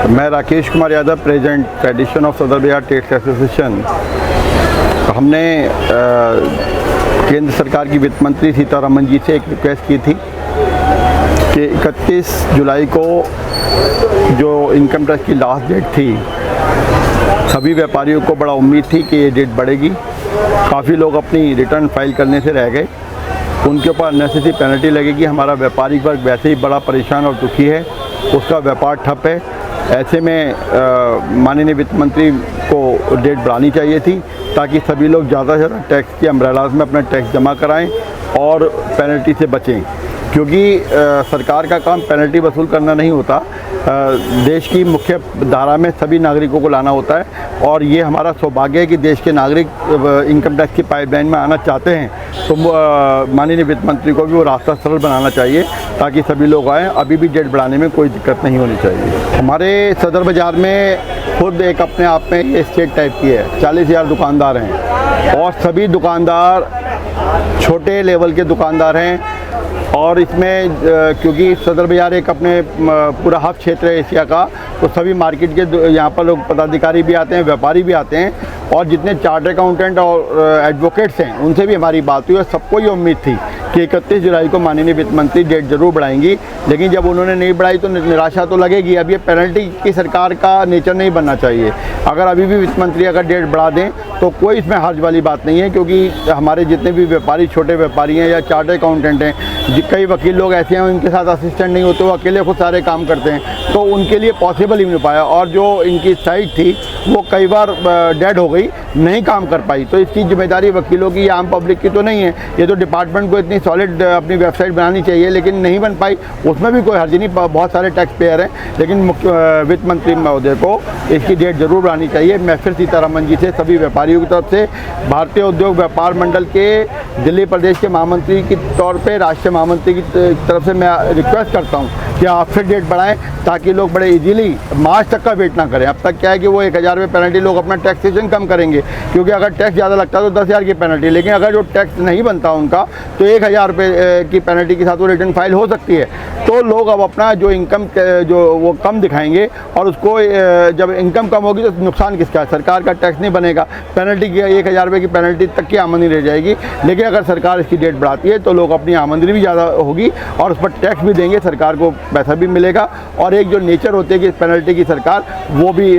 मैं Rakesh Kumar Yadav, president federation of सदर Bihar tax association. हमने केंद्र सरकार की वित्त मंत्री सीतारमण जी से एक रिक्वेस्ट की थी कि 31 जुलाई को जो इनकम टैक्स की लास्ट डेट थी, सभी व्यापारियों को बड़ा उम्मीद थी कि ये डेट बढ़ेगी। काफ़ी लोग अपनी रिटर्न फाइल करने से रह गए, उनके ऊपर अननेसेसरी पेनल्टी लगेगी। हमारा व्यापारिक वर्ग वैसे ही बड़ा परेशान और दुखी है, उसका व्यापार ठप है। ऐसे में माननीय वित्त मंत्री को डेट बढ़ानी चाहिए थी ताकि सभी लोग ज़्यादा से ज़्यादा टैक्स के अम्ब्रेलाज में अपना टैक्स जमा कराएं और पेनल्टी से बचें, क्योंकि सरकार का काम पेनल्टी वसूल करना नहीं होता। देश की मुख्य धारा में सभी नागरिकों को लाना होता है और ये हमारा सौभाग्य है कि देश के नागरिक इनकम टैक्स की पाइपलाइन में आना चाहते हैं। तो माननीय वित्त मंत्री को भी वो रास्ता सरल बनाना चाहिए ताकि सभी लोग आएँ। अभी भी डेट बढ़ाने में कोई दिक्कत नहीं होनी चाहिए। हमारे सदर बाज़ार में खुद एक अपने आप में ये स्टेट टाइप की है, 40,000 दुकानदार हैं और सभी दुकानदार छोटे लेवल के दुकानदार हैं। और इसमें क्योंकि सदर बाज़ार एक अपने पूरा हब क्षेत्र है एशिया का, तो सभी मार्केट के यहाँ पर लोग पदाधिकारी भी आते हैं, व्यापारी भी आते हैं और जितने चार्टर्ड अकाउंटेंट और एडवोकेट्स हैं उनसे भी हमारी बात हुई और सबको ये उम्मीद थी कि 31 जुलाई को माननीय वित्त मंत्री डेट ज़रूर बढ़ाएंगी। लेकिन जब उन्होंने नहीं बढ़ाई तो निराशा तो लगेगी। अब ये पेनल्टी की सरकार का नेचर नहीं बनना चाहिए। अगर अभी भी वित्त मंत्री अगर डेट बढ़ा दें तो कोई इसमें हर्ज वाली बात नहीं है, क्योंकि हमारे जितने भी व्यापारी छोटे व्यापारी हैं या चार्टर्ड अकाउंटेंट हैं, कई वकील लोग ऐसे हैं उनके साथ असिस्टेंट नहीं होते, वो अकेले खुद सारे काम करते हैं, तो उनके लिए पॉसिबल ही नहीं पाया। और जो इनकी साइट थी वो कई बार डेड हो गई, नहीं काम कर पाई। तो इसकी जिम्मेदारी वकीलों की या आम पब्लिक की तो नहीं है। ये तो डिपार्टमेंट को इतनी सॉलिड अपनी वेबसाइट बनानी चाहिए, लेकिन नहीं बन पाई, उसमें भी कोई हर्ज नहीं। बहुत सारे टैक्स पेयर हैं, लेकिन वित्त मंत्री महोदय को इसकी डेट ज़रूर बढ़ानी चाहिए। मैं फिर सीतारमण जी से सभी व्यापारियों की तरफ से भारतीय उद्योग व्यापार मंडल के दिल्ली प्रदेश के महामंत्री के तौर पर राष्ट्रीय महामंत्री की तरफ से मैं रिक्वेस्ट करता हूँ कि आप फिर डेट बढ़ाएं ताकि लोग बड़े इजीली मार्च तक का वेट ना करें। अब तक क्या है कि वो 1,000 रुपये पेनल्टी लोग अपना टैक्सेशन कम करेंगे, क्योंकि अगर टैक्स ज़्यादा लगता है तो 10,000 की पेनल्टी, लेकिन अगर जो टैक्स नहीं बनता उनका तो 1,000 रुपये की पेनल्टी के साथ वो रिटर्न फाइल हो सकती है। तो लोग अब अपना जो इनकम जो वो कम दिखाएंगे और उसको जब इनकम कम होगी तो नुकसान किसका है? सरकार का टैक्स नहीं बनेगा, पेनल्टी की 1,000 रुपये की पेनल्टी तक की आमदनी रह जाएगी। लेकिन अगर सरकार इसकी डेट बढ़ाती है तो लोग अपनी आमदनी भी ज़्यादा होगी और उस पर टैक्स भी देंगे, सरकार को पैसा भी मिलेगा और एक जो नेचर होती है कि पेनल्टी की सरकार, वो भी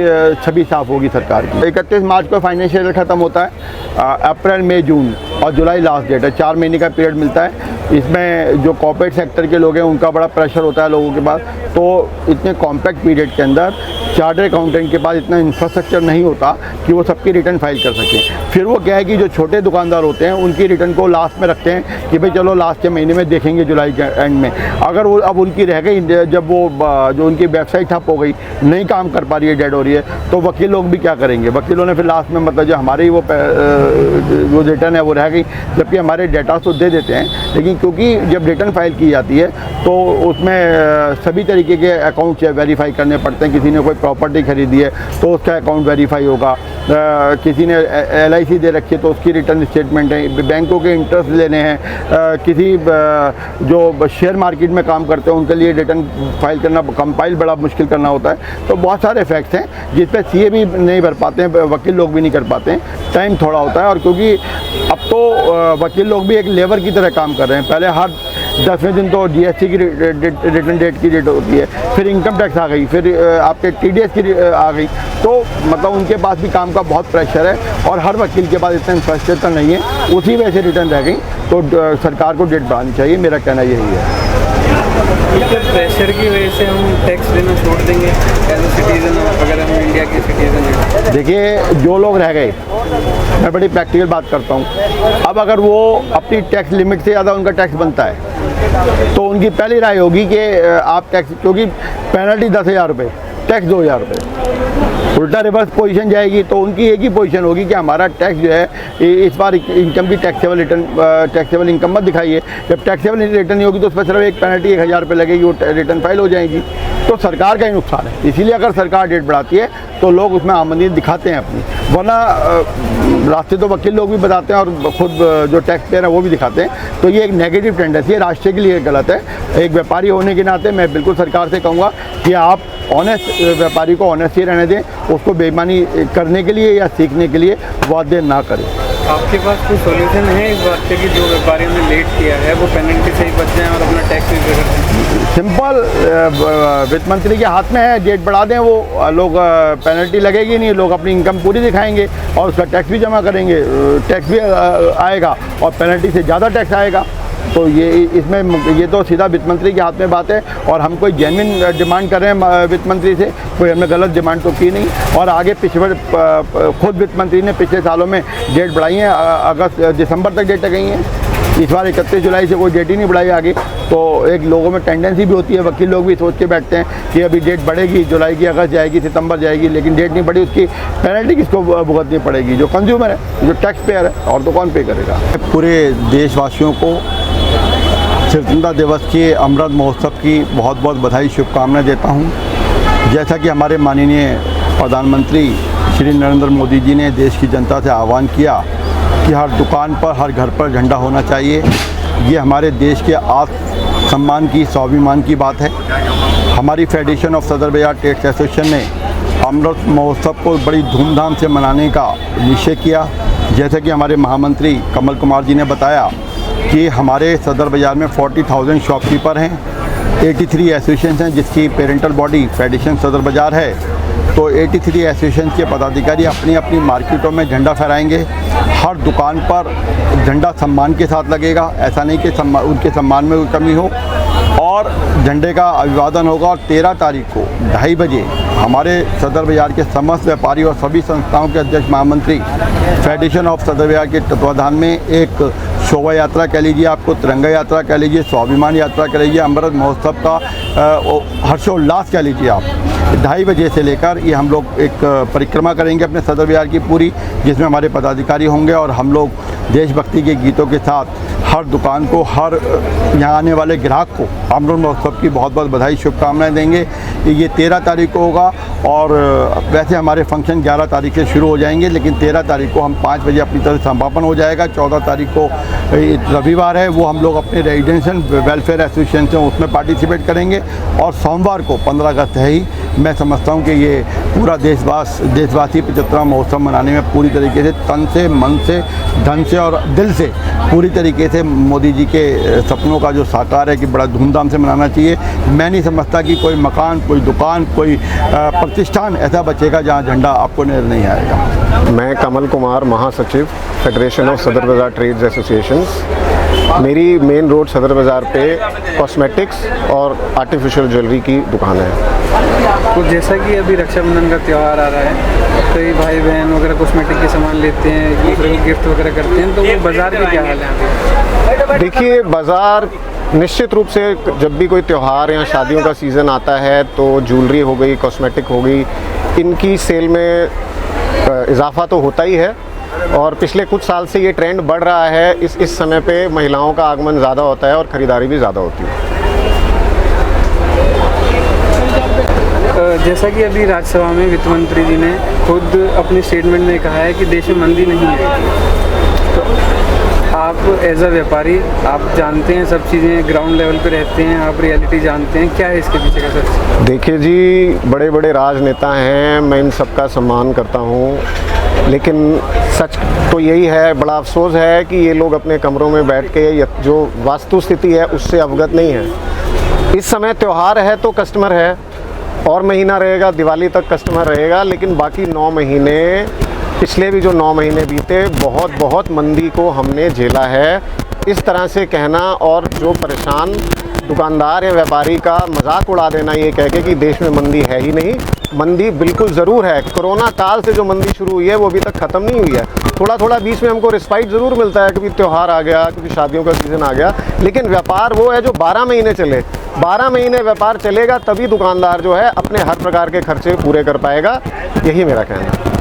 छवि साफ होगी सरकार की। 31 मार्च को फाइनेंशियल ईयर ख़त्म होता है। अप्रैल, मई, जून और जुलाई लास्ट डेट है, 4 महीने का पीरियड मिलता है। इसमें जो कॉर्पोरेट सेक्टर के लोग हैं उनका बड़ा प्रेशर होता है लोगों के पास, तो इतने कॉम्पैक्ट पीरियड के अंदर चार्टर्ड अकाउंटेंट के पास इतना इंफ्रास्ट्रक्चर नहीं होता कि वो सबकी रिटर्न फाइल कर सकें। फिर वो क्या है कि जो छोटे दुकानदार होते हैं उनकी रिटर्न को लास्ट में रखते हैं कि भाई चलो लास्ट के महीने में देखेंगे, जुलाई के एंड में। अगर वो अब उनकी रह गई, जब वो जो उनकी वेबसाइट ठप हो गई, नहीं काम कर पा रही है, डेड हो रही है, तो वकील लोग भी क्या करेंगे? वकीलों ने फिर लास्ट में मतलब जो हमारी वो रिटर्न है वो रह गई, जबकि हमारे डेटा तो दे देते हैं, लेकिन क्योंकि जब रिटर्न फाइल की जाती है तो उसमें सभी तरीके के अकाउंट वेरीफाई करने पड़ते हैं। किसी ने कोई प्रॉपर्टी खरीदी है तो उसका अकाउंट वेरीफाई होगा, किसी ने LIC दे रखी है तो उसकी रिटर्न स्टेटमेंट है, बैंकों के इंटरेस्ट लेने हैं, किसी जो शेयर मार्केट में काम करते हैं उनके लिए रिटर्न फाइल करना, कंपाइल बड़ा मुश्किल करना होता है। तो बहुत सारे फैक्ट्स हैं जिस पर CA भी नहीं भर पाते हैं, वकील लोग भी नहीं कर पाते हैं, टाइम थोड़ा होता है। और क्योंकि अब तो वकील लोग भी एक लेबर की तरह काम कर रहे हैं। पहले हर 10वें दिन तो GST की रिटर्न डेट की डेट होती है, फिर इनकम टैक्स आ गई, फिर आपके TDS की आ गई, तो मतलब उनके पास भी काम का बहुत प्रेशर है और हर वकील के पास इतना इंफ्रास्ट्रक्चर नहीं है, उसी वजह से रिटर्न रह गई। तो सरकार को डेट बढ़ानी चाहिए, मेरा कहना यही है। प्रेशर की वजह से हम टैक्स देना छोड़ देंगे एज ए सिटीजन, अगर हम इंडिया के सिटीजन हैं? देखिए, जो लोग रह गए, मैं बड़ी प्रैक्टिकल बात करता हूँ, अब अगर वो अपनी टैक्स लिमिट से ज़्यादा उनका टैक्स बनता है तो उनकी पहली राय होगी कि आप टैक्स, क्योंकि पेनल्टी 10,000 रुपये, टैक्स 2,000 रुपये, उल्टा रिवर्स पोजीशन जाएगी। तो उनकी एक ही पोजीशन होगी कि हमारा टैक्स जो है इस बार इनकम की टैक्सेबल रिटर्न, टैक्सेबल इनकम मत दिखाइए। जब टैक्सेबल रिटर्न नहीं होगी तो उस पर सिर्फ एक पेनल्टी 1,000 रुपये लगेगी, वो रिटर्न फाइल हो जाएगी। तो सरकार का ही नुकसान है। इसीलिए अगर सरकार डेट बढ़ाती है तो लोग उसमें आमदनी दिखाते हैं अपनी, वरना रास्ते तो वकील लोग भी बताते हैं और खुद जो टैक्स पेयर है वो भी दिखाते हैं। तो ये एक नेगेटिव टेंडेंसी है, राष्ट्र के लिए गलत है। एक व्यापारी होने के नाते मैं बिल्कुल सरकार से कहूँगा कि आप ऑनेस्ट व्यापारी को ऑनेस्ट ही रहने दें, उसको बेईमानी करने के लिए या सीखने के लिए वादे ना करें। आपके पास कोई सॉल्यूशन है इस बात पे कि जो व्यापारियों ने लेट किया है वो पेनल्टी से ही बच जाएं और अपना टैक्स भी पे कर दें? सिंपल, वित्त मंत्री के हाथ में है, डेट बढ़ा दें, वो लोग पेनल्टी लगेगी नहीं, लोग अपनी इनकम पूरी दिखाएंगे और उसका टैक्स भी जमा करेंगे, टैक्स भी आएगा और पेनल्टी से ज़्यादा टैक्स आएगा। तो ये इसमें ये तो सीधा वित्त मंत्री के हाथ में बात है और हम कोई जेन्युइन डिमांड कर रहे हैं वित्त मंत्री से, कोई हमने गलत डिमांड तो की नहीं। और आगे पिछले खुद वित्त मंत्री ने पिछले सालों में डेट बढ़ाई है, अगस्त दिसंबर तक डेटें गई हैं। इस बार 31 जुलाई से कोई डेट ही नहीं बढ़ाई आगे। तो एक लोगों में टेंडेंसी भी होती है, वकील लोग भी सोच के बैठते हैं कि अभी डेट बढ़ेगी, जुलाई की, अगस्त जाएगी, सितंबर जाएगी, लेकिन डेट नहीं बढ़ी, उसकी पेनल्टी किसको भुगतनी पड़ेगी? जो कंज्यूमर है, जो टैक्स पेयर है, और तो कौन पे करेगा। पूरे देशवासियों को स्वतंत्रता दिवस के अमृत महोत्सव की बहुत बहुत बधाई, शुभकामनाएं देता हूं। जैसा कि हमारे माननीय प्रधानमंत्री श्री नरेंद्र मोदी जी ने देश की जनता से आह्वान किया कि हर दुकान पर, हर घर पर झंडा होना चाहिए, ये हमारे देश के आत्म सम्मान की, स्वाभिमान की बात है। हमारी फेडरेशन ऑफ सदर बाजार ट्रेड्स एसोसिएशन ने अमृत महोत्सव को बड़ी धूमधाम से मनाने का निश्चय किया। जैसे कि हमारे महामंत्री कमल कुमार जी ने बताया कि हमारे सदर बाज़ार में 40,000 शॉपकीपर हैं, 83 एसोसिएशन हैं जिसकी पेरेंटल बॉडी फेडरेशन सदर बाज़ार है। तो 83 एसोसिएशन के पदाधिकारी अपनी अपनी मार्केटों में झंडा फहराएंगे। हर दुकान पर झंडा सम्मान के साथ लगेगा, ऐसा नहीं कि उनके सम्मान में कोई कमी हो, और झंडे का अभिवादन होगा। और 13 तारीख को 2:30 बजे हमारे सदर बाज़ार के समस्त व्यापारी और सभी संस्थाओं के अध्यक्ष महामंत्री फेडरेशन ऑफ सदर बाज़ार के तत्वाधान में एक शोभा यात्रा कह लीजिए, आपको तिरंगा यात्रा कह लीजिए, स्वाभिमान यात्रा कह लीजिए, अमृत महोत्सव का हर्षोल्लास कह लीजिए आप, 2:30 बजे से लेकर ये हम लोग एक परिक्रमा करेंगे अपने सदर बाज़ार की पूरी, जिसमें हमारे पदाधिकारी होंगे और हम लोग देशभक्ति के गीतों के साथ हर दुकान को, हर यहाँ आने वाले ग्राहक को अमृत महोत्सव की बहुत बहुत बधाई, शुभकामनाएं देंगे। ये 13 तारीख को होगा और वैसे हमारे फंक्शन 11 तारीख से शुरू हो जाएंगे, लेकिन 13 तारीख को हम 5 बजे अपनी तरफ से समापन हो जाएगा। 14 तारीख को रविवार है, वो हम लोग अपने रेजिडेंशियल वेलफेयर एसोसिएशन से उसमें पार्टिसिपेट करेंगे। और सोमवार को 15 अगस्त है ही, मैं समझता हूँ कि ये पूरा देशवासी 75वां महोत्सव मनाने में पूरी तरीके से तन से, मन से, धन से और दिल से पूरी तरीके से मोदी जी के सपनों का जो साकार है कि बड़ा धूमधाम से मनाना चाहिए। मैं नहीं समझता कि कोई मकान, कोई दुकान, कोई प्रतिष्ठान ऐसा बचेगा जहाँ झंडा आपको नजर नहीं आएगा। मैं कमल कुमार, महासचिव federation of Sadar Bazaar trades associations. मेरी मेन रोड सदर बाज़ार पे कॉस्मेटिक्स और आर्टिफिशियल ज्वेलरी की दुकान है। तो जैसा कि अभी रक्षाबंधन का त्यौहार आ रहा है, कई भाई बहन वगैरह कॉस्मेटिक के सामान लेते हैं, एक दूसरे को गिफ्ट वगैरह करते हैं, तो वो बाज़ार की क्या हाल है? देखिए, बाज़ार निश्चित रूप से जब भी कोई त्यौहार या शादियों का सीज़न आता है तो ज्वेलरी हो गई, कॉस्मेटिक हो गई, इनकी सेल में इजाफा तो होता ही है। और पिछले कुछ साल से ये ट्रेंड बढ़ रहा है। इस समय पे महिलाओं का आगमन ज़्यादा होता है और ख़रीदारी भी ज़्यादा होती है। जैसा कि अभी राज्यसभा में वित्त मंत्री जी ने खुद अपने स्टेटमेंट में कहा है कि देश में मंदी नहीं है, तो आप एज अ व्यापारी आप जानते हैं सब चीज़ें, ग्राउंड लेवल पे रहते हैं, आप रियलिटी जानते हैं, क्या है इसके पीछे का सच? देखिए जी, बड़े बड़े राजनेता हैं, मैं इन सबका सम्मान करता हूँ, लेकिन सच तो यही है, बड़ा अफसोस है कि ये लोग अपने कमरों में बैठ के जो वास्तु स्थिति है उससे अवगत नहीं है। इस समय त्यौहार है तो कस्टमर है, और महीना रहेगा, दिवाली तक कस्टमर रहेगा, लेकिन बाकी 9 महीने, पिछले भी जो 9 महीने बीते, बहुत मंदी को हमने झेला है। इस तरह से कहना और जो परेशान दुकानदार या व्यापारी का मजाक उड़ा देना ये कह के कि देश में मंदी है ही नहीं, मंदी बिल्कुल ज़रूर है। कोरोना काल से जो मंदी शुरू हुई है वो अभी तक ख़त्म नहीं हुई है। थोड़ा बीच में हमको रिस्पाइट ज़रूर मिलता है, कभी त्यौहार आ गया, कभी शादियों का सीज़न आ गया, लेकिन व्यापार वो है जो 12 महीने चले। 12 महीने व्यापार चलेगा तभी दुकानदार जो है अपने हर प्रकार के खर्चे पूरे कर पाएगा, यही मेरा कहना है।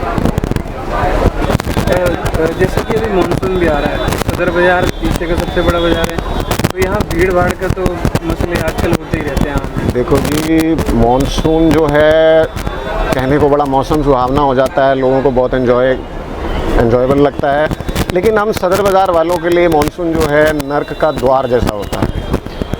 जैसे कि अभी मानसून भी आ रहा है, सदर बाज़ार एशिया का सबसे बड़ा बाज़ार है, तो यहाँ भीड़ भाड़ का तो मसले आजकल होते ही रहते हैं। देखो जी, मॉनसून जो है कहने को बड़ा मौसम सुहावना हो जाता है, लोगों को बहुत एंजॉयबल लगता है, लेकिन हम सदर बाज़ार वालों के लिए मॉनसून जो है नर्क का द्वार जैसा होता है,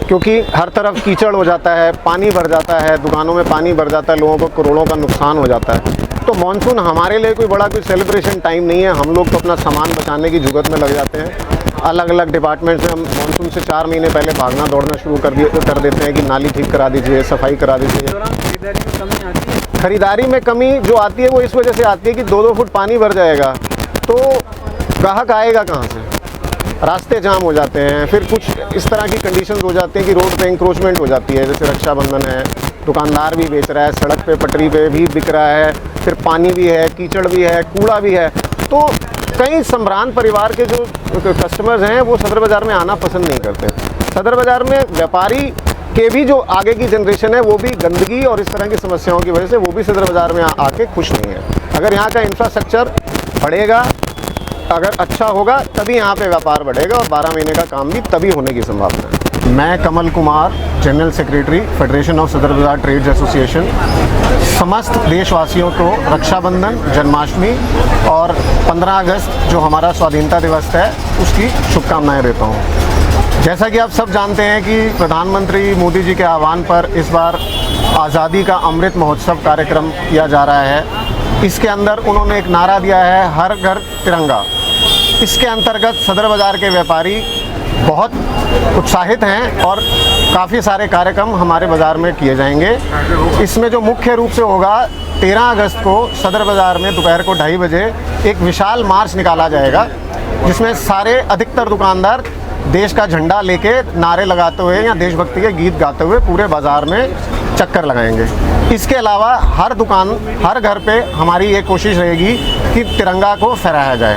क्योंकि हर तरफ कीचड़ हो जाता है, पानी भर जाता है, दुकानों में पानी भर जाता है, लोगों को करोड़ों का नुकसान हो जाता है। तो मॉनसून हमारे लिए कोई सेलिब्रेशन टाइम नहीं है। हम लोग तो अपना सामान बचाने की जुगत में लग जाते हैं। अलग अलग डिपार्टमेंट से हम मॉनसून से 4 महीने पहले भागना दौड़ना शुरू कर देते हैं कि नाली ठीक करा दीजिए, सफाई करा दीजिए। खरीदारी में कमी जो आती है वो इस वजह से आती है कि 2-2 फुट पानी भर जाएगा, तो ग्राहक आएगा कहाँ से, रास्ते जाम हो जाते हैं, फिर कुछ इस तरह की कंडीशंस हो जाती हैं कि रोड पे इंक्रोचमेंट हो जाती है। जैसे रक्षाबंधन है, दुकानदार भी बेच रहा है, सड़क पे पटरी पे भी बिक रहा है, फिर पानी भी है, कीचड़ भी है, कूड़ा भी है, तो कई सम्भ्रांत परिवार के जो कस्टमर्स हैं वो सदर बाज़ार में आना पसंद नहीं करते। सदर बाज़ार में व्यापारी के भी जो आगे की जनरेशन है वो भी गंदगी और इस तरह की समस्याओं की वजह से वो भी सदर बाज़ार में आके खुश नहीं है। अगर यहाँ का इंफ्रास्ट्रक्चर बढ़ेगा, अगर अच्छा होगा, तभी यहाँ पे व्यापार बढ़ेगा और 12 महीने का काम भी तभी होने की संभावना है। मैं Kamal Kumar, general secretary, federation of Sadar Bazaar trades association, समस्त देशवासियों को रक्षाबंधन, जन्माष्टमी और 15 अगस्त जो हमारा स्वाधीनता दिवस है उसकी शुभकामनाएं देता हूँ। जैसा कि आप सब जानते हैं कि प्रधानमंत्री मोदी जी के आह्वान पर इस बार आज़ादी का अमृत महोत्सव कार्यक्रम किया जा रहा है। इसके अंदर उन्होंने एक नारा दिया है, हर घर तिरंगा। इसके अंतर्गत सदर बाज़ार के व्यापारी बहुत उत्साहित हैं और काफ़ी सारे कार्यक्रम हमारे बाज़ार में किए जाएंगे। इसमें जो मुख्य रूप से होगा, 13 अगस्त को सदर बाज़ार में दोपहर को 2:30 बजे एक विशाल मार्च निकाला जाएगा, जिसमें सारे अधिकतर दुकानदार देश का झंडा लेके नारे लगाते हुए या देशभक्ति के गीत गाते हुए पूरे बाज़ार में चक्कर लगाएंगे। इसके अलावा हर दुकान, हर घर पे हमारी ये कोशिश रहेगी कि तिरंगा को फहराया जाए।